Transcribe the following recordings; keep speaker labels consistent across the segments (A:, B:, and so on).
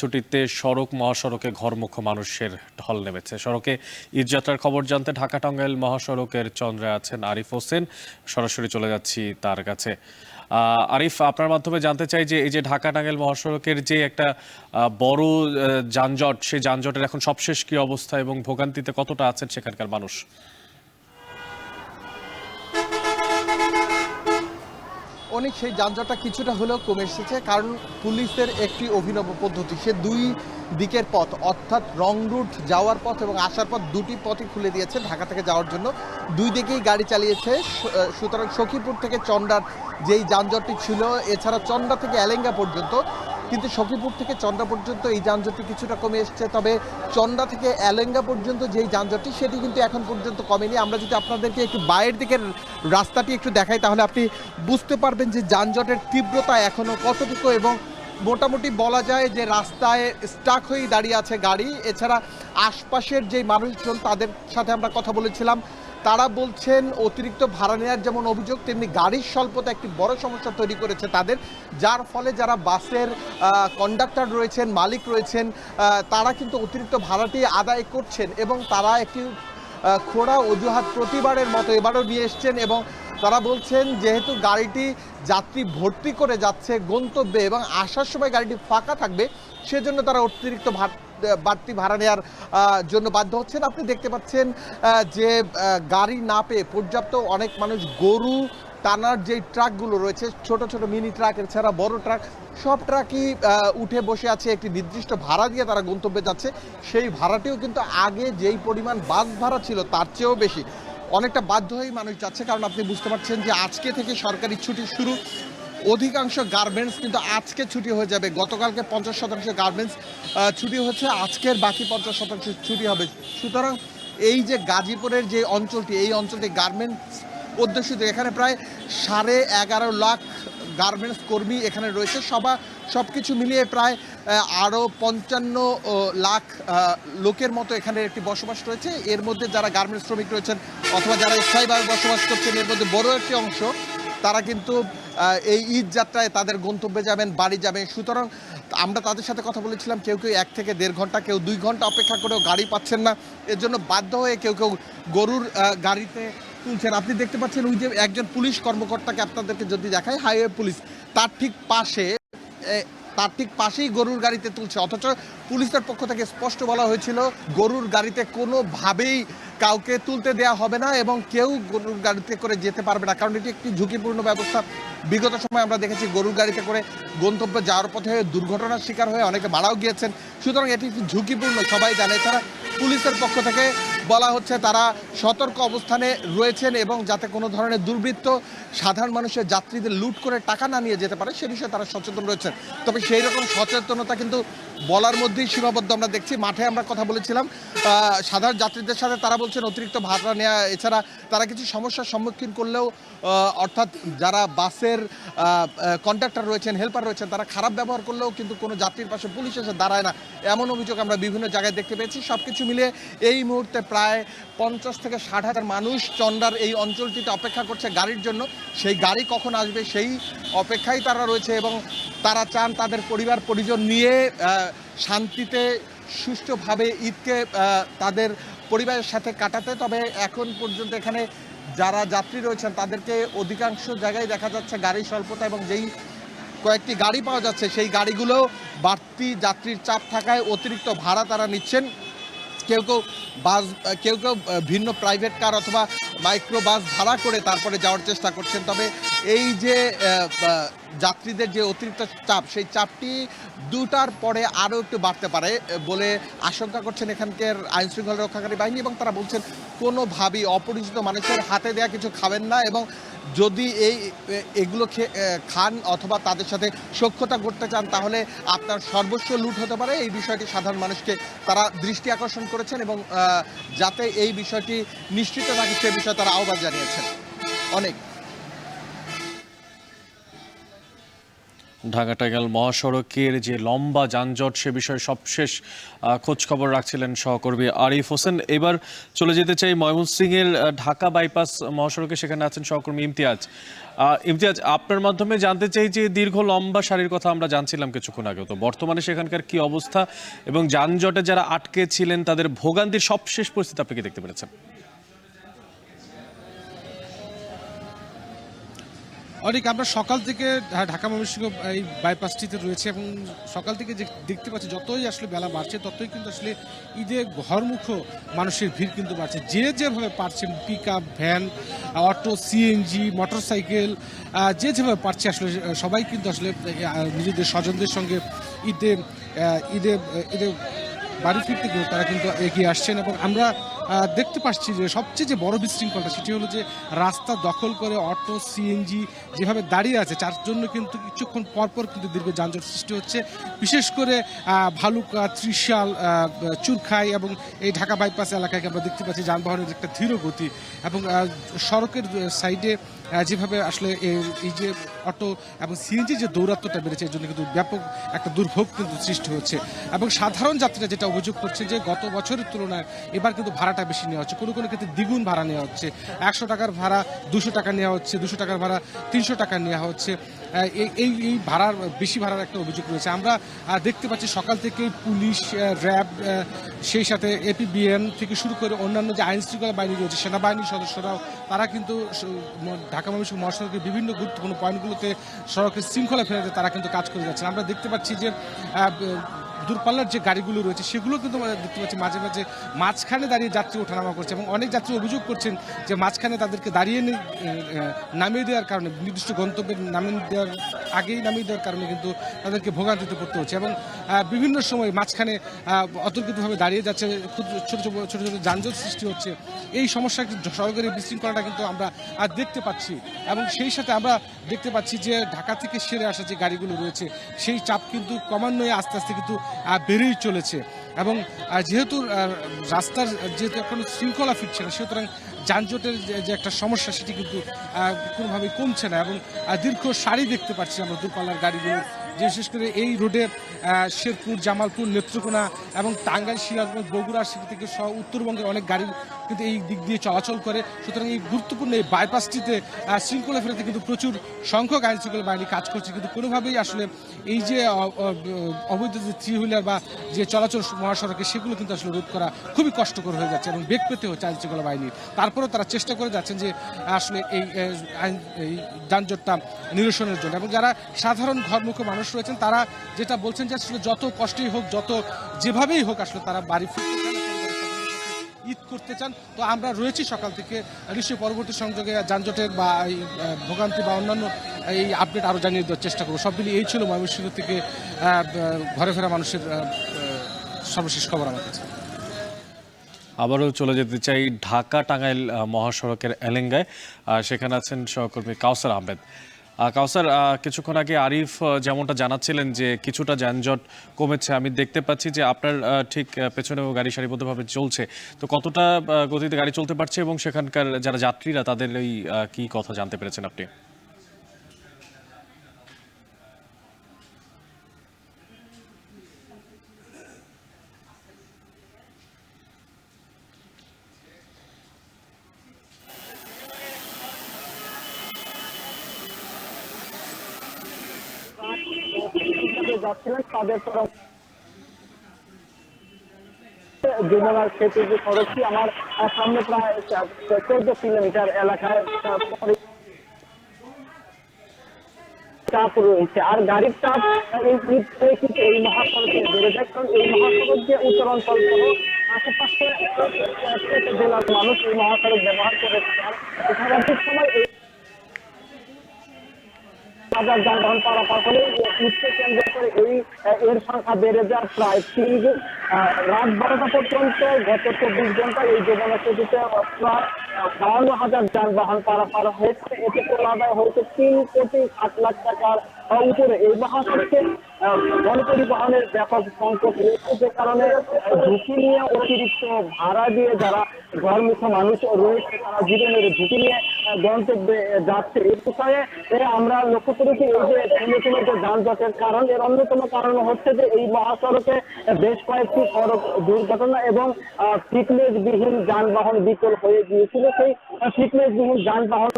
A: ছুটিতে সড়ক মহাসড়কে ঘরমুখ মানুষের ঢল নেমেছে। সড়কে ঈদযাত্রার খবর জানতে ঢাকা টাঙ্গাইল মহাসড়কের চন্দ্রে আছেন আরিফ হোসেন। সরাসরি চলে যাচ্ছি তার কাছে। আরিফ, আপনার মাধ্যমে জানতে চাই যে এই যে ঢাকা টাঙ্গাইল মহাসড়কের যে একটা বড় যানজট, সেই যানজটের এখন সবশেষ কি অবস্থা এবং ভোগান্তিতে কতটা আছেন সেখানকার মানুষ?
B: অনেক সেই যানজটটা কিছুটা হলেও কমে এসেছে, কারণ পুলিশের একটি অভিনব পদ্ধতি। সে দুই দিকের পথ, অর্থাৎ রং রুট যাওয়ার পথ এবং আসার পথ, দুটি পথই খুলে দিয়েছে ঢাকা থেকে যাওয়ার জন্য। দুই দিকেই গাড়ি চালিয়েছে। সুতরাং সখীপুর থেকে চন্দ্রার যেই যানজটটি ছিল, এছাড়া চন্দ্রা থেকে এলেঙ্গা পর্যন্ত, কিন্তু সখীপুর থেকে চন্দ্রা পর্যন্ত এই যানজটটি কিছুটা কমে এসছে। তবে চন্দ্রা থেকে এলেঙ্গা পর্যন্ত যেই যানজটটি, সেটি কিন্তু এখন পর্যন্ত কমেনি। আমরা যদি আপনাদেরকে একটু বাইরের দিকের রাস্তাটি একটু দেখাই, তাহলে আপনি বুঝতে পারবেন যে যানজটের তীব্রতা এখনও কতটুকু। এবং মোটামুটি বলা যায় যে রাস্তায় স্টাক হয়েই দাঁড়িয়ে আছে গাড়ি। এছাড়া আশপাশের যে মানুষজন, তাদের সাথে আমরা কথা বলেছিলাম, তারা বলছেন অতিরিক্ত ভাড়া নেওয়ার যেমন অভিযোগ, তেমনি গাড়ির স্বল্পতা একটি বড় সমস্যা তৈরি করেছে তাদের, যার ফলে যারা বাসের কন্ডাক্টর রয়েছেন, মালিক রয়েছেন, তারা কিন্তু অতিরিক্ত ভাড়াটি আদায় করছেন এবং তারা একটি খোঁড়া অজুহাত প্রতিবারের মতো এবারও নিয়ে এসছেন। এবং তারা বলছেন যেহেতু গাড়িটি যাত্রী ভর্তি করে যাচ্ছে গন্তব্যে এবং আসার সময় গাড়িটি ফাঁকা থাকবে, সেজন্য তারা অতিরিক্ত বাড়তি ভাড়া নেওয়ার জন্য বাধ্য হচ্ছেন। আপনি দেখতে পাচ্ছেন যে গাড়ি না পেয়ে পর্যাপ্ত অনেক মানুষ গরু টানার যে ট্রাকগুলো রয়েছে, ছোট ছোট মিনি ট্রাক, এছাড়া বড় ট্রাক, সব ট্রাকই উঠে বসে আছে। একটি নির্দিষ্ট ভাড়া দিয়ে তারা গন্তব্যে যাচ্ছে। সেই ভাড়াটিও কিন্তু আগে যেই পরিমাণ বাস ভাড়া ছিল তার চেয়েও বেশি। অনেকটা বাধ্য হয়েই মানুষ যাচ্ছে, কারণ আপনি বুঝতে পারছেন যে আজকে থেকে সরকারি ছুটি শুরু। অধিকাংশ গার্মেন্টস কিন্তু আজকে ছুটি হয়ে যাবে। গতকালকে 50% গার্মেন্টস ছুটি হচ্ছে, আজকের বাকি 50% ছুটি হবে। সুতরাং এই যে গাজীপুরের যে অঞ্চলটি, এই অঞ্চলটি গার্মেন্টস অধ্যুষিত। এখানে প্রায় 11.5 লাখ গার্মেন্টস কর্মী এখানে রয়েছে। সব কিছু মিলিয়ে প্রায় আরও 55 লাখ লোকের মতো এখানে একটি বসবাস রয়েছে। এর মধ্যে যারা গার্মেন্টস শ্রমিক রয়েছেন অথবা যারা স্থায়ীভাবে বসবাস করছেন, এর মধ্যে বড় একটি অংশ তারা কিন্তু এই ঈদ যাত্রায় তাদের গন্তব্যে যাবেন, বাড়ি যাবেন। সুতরাং আমরা তাদের সাথে কথা বলেছিলাম, কেউ 1 থেকে 1.5 ঘন্টা, কেউ 2 ঘন্টা অপেক্ষা করেও গাড়ি পাচ্ছেন না। এর জন্য বাধ্য হয়ে কেউ গরুর গাড়িতে তুলছেন। আপনি দেখতে পাচ্ছেন ওই যে একজন পুলিশ কর্মকর্তাকে আপনাদেরকে যদি দেখায়, হাইওয়ে পুলিশ, তার ঠিক পাশেই গরুর গাড়িতে তুলছে। অথচ পুলিশের পক্ষ থেকে স্পষ্ট বলা হয়েছিল গরুর গাড়িতে কোনোভাবেই কাউকে তুলতে দেওয়া হবে না এবং কেউ গরুর গাড়িতে করে যেতে পারবে না, কারণ এটি একটি ঝুঁকিপূর্ণ ব্যবস্থা। বিগত সময় আমরা দেখেছি গরুর গাড়িতে করে গন্তব্যে যাওয়ার পথে দুর্ঘটনার শিকার হয়ে অনেকে মারাও গিয়েছেন। সুতরাং এটি ঝুঁকিপূর্ণ, সবাই জানে। এছাড়া পুলিশের পক্ষ থেকে বলা হচ্ছে তারা সতর্ক অবস্থানে রয়েছেন এবং যাতে কোনো ধরনের দুর্বৃত্ত সাধারণ মানুষের যাত্রীদের লুট করে টাকা না নিয়ে যেতে পারে, সে বিষয়ে তারা সচেতন রয়েছেন। তবে সেই রকম সচেতনতা কিন্তু বলার মধ্যেই সীমাবদ্ধ আমরা দেখছি। মাঠে আমরা কথা বলেছিলাম সাধারণ যাত্রীদের সাথে, তারা বলছেন অতিরিক্ত ভাড়া নেওয়া, এছাড়া তারা কিছু সমস্যার সম্মুখীন করলেও, অর্থাৎ যারা বাসের কন্ডাক্টর রয়েছেন, হেল্পার রয়েছেন, তারা খারাপ ব্যবহার করলেও কিন্তু কোনো যাত্রীর পাশে পুলিশ এসে দাঁড়ায় না, এমন অভিযোগ আমরা বিভিন্ন জায়গায় দেখতে পেয়েছি। সব কিছু মিলিয়ে এই মুহূর্তে প্রায় 50 থেকে 60 হাজার মানুষ চন্দ্রার এই অঞ্চলটিতে অপেক্ষা করছে গাড়ির জন্য। সেই গাড়ি কখন আসবে সেই অপেক্ষায় তারা রয়েছে এবং তারা চান তাদের পরিবার পরিজন নিয়ে শান্তিতে সুষ্ঠুভাবে ঈদকে তাদের পরিবারের সাথে কাটাতে। তবে এখন পর্যন্ত এখানে যারা যাত্রী রয়েছেন তাদেরকে অধিকাংশ জায়গায় দেখা যাচ্ছে গাড়ি স্বল্পতা, এবং যেই কয়েকটি গাড়ি পাওয়া যাচ্ছে সেই গাড়িগুলো বাড়তি যাত্রীর চাপ থাকায় অতিরিক্ত ভাড়া তারা নিচ্ছেন। কেউ ভিন্ন প্রাইভেট কার অথবা মাইক্রো বাস ভাড়া করে তারপরে যাওয়ার চেষ্টা করছেন। তবে এই যে যাত্রীদের যে অতিরিক্ত চাপ, সেই চাপটি 2টার পরে আরও একটু বাড়তে পারে বলে আশঙ্কা করছেন এখানকার আইনশৃঙ্খলা রক্ষাকারী বাহিনী। এবং তারা বলছেন কোনোভাবেই অপরিচিত মানুষের হাতে দেওয়া কিছু খাবেন না, এবং যদি এগুলো খান অথবা তাদের সাথে সখ্যতা করতে চান তাহলে আপনার সর্বস্ব লুট হতে পারে। এই বিষয়টি সাধারণ মানুষকে তারা দৃষ্টি আকর্ষণ করেছেন এবং যাতে এই বিষয়টি নিশ্চিত থাকে সে বিষয়ে তারা আহ্বান জানিয়েছেন। অনেক
A: ঢাকা টাঙ্গাইল মহাসড়কের যে লম্বা যানজট সে বিষয়ে সবশেষ খোঁজ খবর রাখছিলেন সহকর্মী আরিফ হোসেন। এবার চলে যেতে চাই ময়মনসিংহের ঢাকা বাইপাস মহাসড়কে, সেখানে আছেন সহকর্মী ইমতিয়াজ। ইমতিয়াজ, আপনার মাধ্যমে জানতে চাই যে দীর্ঘ লম্বা সারির কথা আমরা জানছিলাম কিছুক্ষণ আগেও, তো বর্তমানে সেখানকার কি অবস্থা এবং যানজটে যারা আটকে ছিলেন তাদের ভোগান্তির সবশেষ পরিস্থিতি আপনি কি দেখতে পেরেছেন?
C: অনেক আমরা সকাল থেকে ঢাকা ময়মনসিংহ এই বাইপাসটিতে রয়েছে এবং সকাল থেকে যে দেখতে পাচ্ছি যতই আসলে বেলা বাড়ছে ততই কিন্তু আসলে ঈদে ঘরমুখ মানুষের ভিড় কিন্তু বাড়ছে। যে যেভাবে পারছেন, pick up, van, auto, CNG, motorcycle, যে যেভাবে পারছে আসলে সবাই কিন্তু আসলে নিজেদের স্বজনদের সঙ্গে ঈদে ঈদে ঈদে বাড়ি ফিরতে গিয়ে তারা কিন্তু এগিয়ে আসছেন। এবং আমরা দেখতে পাচ্ছি যে সবচেয়ে যে বড় বিশৃঙ্খলতা সেটি হলো যে রাস্তা দখল করে অটো, সিএনজি যেভাবে দাঁড়িয়ে আছে যার জন্য কিন্তু কিছুক্ষণ পরপর কিন্তু দীর্ঘ যানজট সৃষ্টি হচ্ছে। বিশেষ করে ভালুকা, ত্রিশাল, চুরখাই এবং এই ঢাকা বাইপাস এলাকায় আমরা দেখতে পাচ্ছি যানবাহনের একটা ধীর গতি এবং সড়কের সাইডে যেভাবে আসলে এই যে অটো এবং সিএনজি যে দৌরাত্মটা বেড়েছে এর জন্য কিন্তু ব্যাপক একটা দুর্ভোগ কিন্তু সৃষ্টি হচ্ছে। এবং সাধারণ যাত্রীরা যেটা অভিযোগ করছে যে গত বছরের তুলনায় এবার কিন্তু ভাড়াটা বেশি নেওয়া হচ্ছে, কোনো কোনো ক্ষেত্রে দ্বিগুণ ভাড়া নেওয়া হচ্ছে। 100 টাকার ভাড়া 200 টাকা নেওয়া হচ্ছে, 200 টাকার ভাড়া 300 টাকা নেওয়া হচ্ছে। এই ভাড়ার বেশি ভাড়ার একটা অভিযোগ রয়েছে। আমরা দেখতে পাচ্ছি সকাল থেকে পুলিশ, র্যাব, সেই সাথে এপিবিএন থেকে শুরু করে অন্যান্য যে আইন শৃঙ্খলা বাহিনী রয়েছে, সেনাবাহিনীর সদস্যরাও তারা কিন্তু ঢাকা ময়মনসিংহ মহাসড়কের বিভিন্ন গুরুত্বপূর্ণ পয়েন্টগুলোতে সড়কের শৃঙ্খলা ফেরাতে তারা কিন্তু কাজ করে যাচ্ছেন। আমরা দেখতে পাচ্ছি যে দূরপাল্লার যে গাড়িগুলো রয়েছে সেগুলো কিন্তু দেখতে পাচ্ছি মাঝে মাঝে মাঝখানে দাঁড়িয়ে যাত্রী ওঠানামা করছে এবং অনেক যাত্রী অভিযোগ করছেন যে মাঝখানে তাদেরকে দাঁড়িয়ে নামিয়ে দেওয়ার কারণে, নির্দিষ্ট গন্তব্যে নামিয়ে দেওয়ার আগেই নামিয়ে দেওয়ার কারণে কিন্তু তাদেরকে ভোগান্তিতে পড়তে হচ্ছে। এবং বিভিন্ন সময় মাঝখানে অতর্কিতভাবে দাঁড়িয়ে যাচ্ছে, ছোট ছোট ছোট ছোট যানজট সৃষ্টি হচ্ছে। এই সমস্যা সড়কের এই বিশৃঙ্খলাটা কিন্তু আমরা দেখতে পাচ্ছি। এবং সেই সাথে আমরা দেখতে পাচ্ছি যে ঢাকা থেকে সেরে আসা যে গাড়িগুলো রয়েছে সেই চাপ কিন্তু ক্রমান্বয়ে আস্তে আস্তে কিন্তু বেড়েই চলেছে। এবং যেহেতু রাস্তার যেহেতু এখন শৃঙ্খলা ফিরছে না, সুতরাং যানজটের যে একটা সমস্যা সেটি কিন্তু কোনোভাবেই কমছে না। এবং দীর্ঘ সারি দেখতে পাচ্ছি আমরা দূরপাল্লার গাড়িগুলো, বিশেষ করে এই রোডে শেরপুর, জামালপুর, নেত্রকোনা এবং টাঙ্গাইল, সিরাজগঞ্জ, বগুড়া সেটি থেকে সহ উত্তরবঙ্গের অনেক গাড়ি কিন্তু এই দিক দিয়ে চলাচল করে। সুতরাং এই গুরুত্বপূর্ণ এই বাইপাসটিতে শৃঙ্খলা ফেরাতে কিন্তু প্রচুর সংখ্যক আইন শৃঙ্খলা বাহিনী কাজ করছে, কিন্তু কোনোভাবেই আসলে এই যে অবৈধ যে থ্রি হুইলার বা যে চলাচল মহাসড়কে সেগুলো কিন্তু আসলে রোধ করা খুবই কষ্টকর হয়ে যাচ্ছে এবং বেগ পেতে হচ্ছে আইন শৃঙ্খলা বাহিনীর। তারপরেও তারা চেষ্টা করে যাচ্ছেন যে আসলে এই যানজটটা নিরসনের জন্য। এবং যারা সাধারণ ঘরমুখী মানুষ রয়েছেন তারা যেটা বলছেন যে আসলে যত কষ্টই হোক, যত যেভাবেই হোক আসলে তারা বাড়ি ফিরতে চান, ঈদ করতে চান। তো আমরা রয়েছি সকাল থেকে, নিশ্চয়ই পরবর্তী সংযোগে যানজটের বা এই ভোগান্তি বা অন্যান্য এই আপডেট আরও জানিয়ে দেওয়ার চেষ্টা করবো। সব মিলিয়ে এই ছিল ময়মনসিংহ থেকে ঘরে ফেরা মানুষের সর্বশেষ খবর আমার কাছে।
A: আবারও চলে যেতে চাই ঢাকা টাঙ্গাইল মহাসড়কের এলেঙ্গায়, সেখানে আছেন সহকর্মী কাউসার আহমেদ। কাউসার, কিছুক্ষণ আগে আরিফ যেমনটা জানাচ্ছিলেন যে কিছুটা যানজট কমেছে, আমি দেখতে পাচ্ছি যে আপনার ঠিক পেছনেও গাড়ি সারিবদ্ধভাবে চলছে, তো কতটা গতিতে গাড়ি চলতে পারছে এবং সেখানকার যারা যাত্রীরা তাদের এই কি কথা জানতে পেরেছেন আপনি?
D: যাচ্ছিলেন তাদের তরফ যমুনার সেতু যে সড়কটি আমার সামনে প্রায় 14 কিলোমিটার এলাকায় চাপ রয়েছে। আর গাড়ির চাপ কিন্তু এই মহাসড়কে বেড়ে যায়, কারণ এই মহাসড়ক যে উত্তরাঞ্চল সহ আশেপাশে জেলার মানুষ এই মহাসড়ক ব্যবহার করে সারাদিক সময় এই হাজার যানবাহন পারাপার হলে ঈদকে কেন্দ্র করে এর সংখ্যা বেড়ে যায় প্রায় 3 গুণ। রাত 12টা পর্যন্ত গত 24 ঘন্টায় এই যমুনা সেতুতে প্রায় 52,000 যানবাহন পারাপার হয়েছে। এতে টোল আদায় হয়েছে 3,60,00,000 টাকার উপরে। এই মহাসড়কে গণপরিবহনের ব্যাপক সংকট রয়েছে, যে কারণে ঝুঁকি নিয়ে অতিরিক্ত ভাড়া দিয়ে যারা ঘরমুখী মানুষ রয়েছে তারা জীবনের ঝুঁকি নিয়ে গন্তব্যে যাচ্ছে। এই বিষয়ে আমরা লক্ষ্য করেছি এই যে থেমে যে যানজটের কারণ, এর অন্যতম কারণ হচ্ছে যে এই মহাসড়কে বেশ কয়েকটি সড়ক দুর্ঘটনা এবং ফিটনেসবিহীন যানবাহন বিকল হয়ে গিয়েছিল। সেই ফিটনেসবিহীন যানবাহন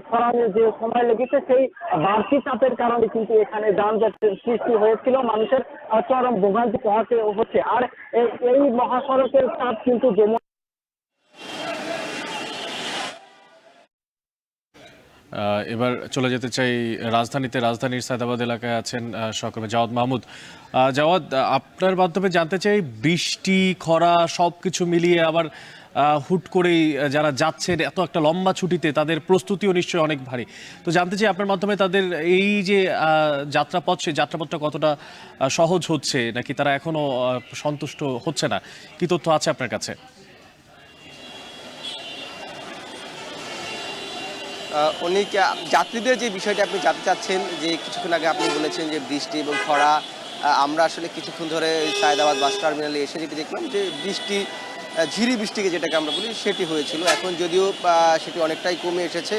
D: সরানোর যে সময় লেগেছে সেই বাড়তি চাপের কারণে কিন্তু এখানে যানজটের সৃষ্টি হয়েছিল, মানুষের চরম ভোগান্তি পোহাতে হচ্ছে। আর এই মহাসড়কের চাপ কিন্তু
A: এবার চলে যেতে চাই রাজধানীর সায়দাবাদ এলাকায় আছেন সহকর্মী জাওয়াদ মাহমুদ। জাওয়াদ, আপনার মাধ্যমে জানতে চাই, বৃষ্টি খরা সবকিছু মিলিয়ে আবার হুট করেই যারা যাচ্ছেন এত একটা লম্বা ছুটিতে তাদের প্রস্তুতিও নিশ্চয়ই অনেক ভারী। তো জানতে চাই আপনার মাধ্যমে তাদের এই যে যাত্রাপথ, সেই যাত্রাপথটা কতটা সহজ হচ্ছে, নাকি তারা এখনো সন্তুষ্ট হচ্ছে না? কি তথ্য আছে আপনার কাছে?
E: অনেক যাত্রীদের যে বিষয়টা আপনি জানতে চাচ্ছেন, যে কিছুক্ষণ আগে আপনি বলেছেন যে বৃষ্টি এবং খরা, আমরা আসলে কিছুক্ষণ ধরে সায়দাবাদ বাস টার্মিনালে এসে যেটি দেখলাম যে বৃষ্টি, ঝিরি বৃষ্টিকে যেটাকে আমরা বলি, সেটি হয়েছিল। এখন যদিও সেটি অনেকটাই কমে এসেছে।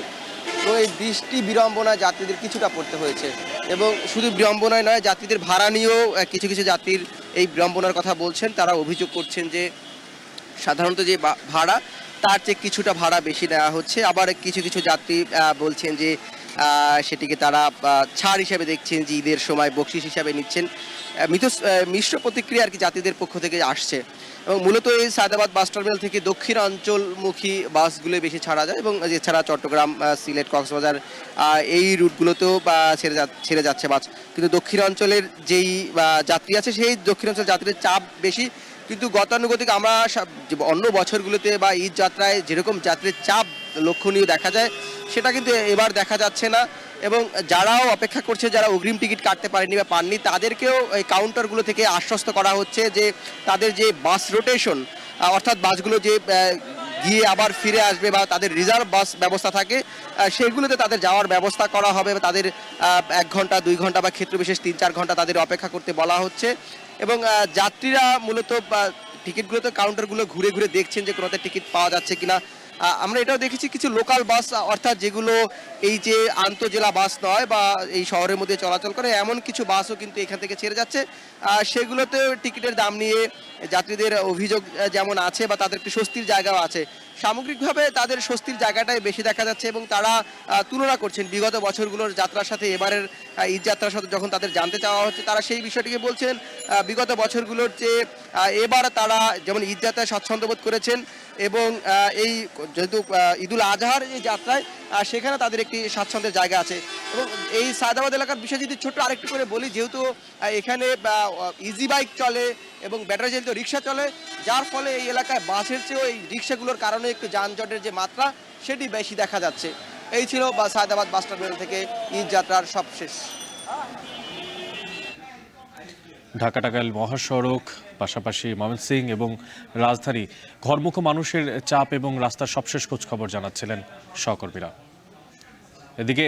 E: তো এই বৃষ্টি বিড়ম্বনায় যাত্রীদের কিছুটা পড়তে হয়েছে, এবং শুধু বিড়ম্বনায় নয়, যাত্রীদের ভাড়া নিয়েও কিছু কিছু যাত্রীর এই বিড়ম্বনার কথা বলছেন। তারা অভিযোগ করছেন যে সাধারণত যে ভাড়া তার চেয়ে কিছুটা ভাড়া বেশি নেওয়া হচ্ছে। আবার কিছু কিছু যাত্রী বলছেন যে সেটিকে তারা ছাড় হিসাবে দেখছেন, যে ঈদের সময় বকশিস হিসাবে নিচ্ছেন। মিশ্র প্রতিক্রিয়া আর কি যাত্রীদের পক্ষ থেকে আসছে। এবং মূলত এই সায়দাবাদ বাস টার্মিনাল থেকে দক্ষিণ অঞ্চলমুখী বাসগুলো বেশি ছাড়া যায়, এবং এছাড়া চট্টগ্রাম, সিলেট, কক্সবাজার এই রুটগুলোতেও ছেড়ে যাচ্ছে বাস। কিন্তু দক্ষিণ অঞ্চলের যেই যাত্রী আছে, সেই দক্ষিণ অঞ্চলের যাত্রীদের চাপ বেশি। কিন্তু গতানুগতিক আমরা অন্য বছরগুলোতে বা ঈদ যাত্রায় যেরকম যাত্রীর চাপ লক্ষণীয় দেখা যায়, সেটা কিন্তু এবার দেখা যাচ্ছে না। এবং যারাও অপেক্ষা করছে, যারা অগ্রিম টিকিট কাটতে পারেনি বা পাননি, তাদেরকেও এই কাউন্টারগুলো থেকে আশ্বস্ত করা হচ্ছে যে তাদের যে বাস রোটেশন, অর্থাৎ বাসগুলো যে গিয়ে আবার ফিরে আসবে বা তাদের রিজার্ভ বাস ব্যবস্থা থাকে, সেগুলোতে তাদের যাওয়ার ব্যবস্থা করা হবে। তাদের 1 ঘন্টা 2 ঘন্টা বা ক্ষেত্রবিশেষ 3-4 ঘন্টা তাদের অপেক্ষা করতে বলা হচ্ছে। এবং যাত্রীরা মূলত টিকিটগুলোতে কাউন্টারগুলো ঘুরে ঘুরে দেখছেন যে কোনোতে টিকিট পাওয়া যাচ্ছে কিনা। আমরা এটাও দেখেছি কিছু লোকাল বাস, অর্থাৎ যেগুলো এই যে আন্তঃজেলা বাস নয় বা এই শহরের মধ্যে চলাচল করে, এমন কিছু বাসও কিন্তু এখান থেকে ছেড়ে যাচ্ছে। সেগুলোতেও টিকিটের দাম নিয়ে যাত্রীদের অভিযোগ যেমন আছে, বা তাদের একটি স্বস্তির জায়গাও আছে। সামগ্রিকভাবে তাদের স্বস্তির জায়গাটাই বেশি দেখা যাচ্ছে, এবং তারা তুলনা করছেন বিগত বছরগুলোর যাত্রার সাথে এবারের ঈদ যাত্রার সাথে। যখন তাদের জানতে চাওয়া হচ্ছে, তারা সেই বিষয়টিকে বলছেন বিগত বছরগুলোর চেয়ে এবার তারা যেমন ঈদ যাত্রায় স্বাচ্ছন্দ্য বোধ করেছেন, এবং এই যেহেতু ঈদুল আজহার এই যাত্রায় সেখানে তাদের একটি স্বাচ্ছন্দ্যের জায়গা আছে। এবং এই সায়দাবাদ এলাকার বিষয় যদি ছোট্ট আরেকটু করে বলি, যেহেতু এখানে ইজি বাইক চলে এবং ব্যাটারি চালিত রিক্সা চলে, যার ফলে এই এলাকায় বাসের চেয়েও এই রিক্সাগুলোর কারণে একটু যানজটের যে মাত্রা, সেটি বেশি দেখা যাচ্ছে। এই ছিল সায়দাবাদ বাস টার্মিনাল থেকে ঈদ যাত্রার সবশেষ।
A: ঢাকা টাঙ্গাইল মহাসড়ক, পাশাপাশি ময়মনসিংহ এবং রাজধানী, ঘরমুখো মানুষের চাপ এবং রাস্তার সবশেষ খোঁজ খবর জানাচ্ছিলেন সহকর্মীরা। এদিকে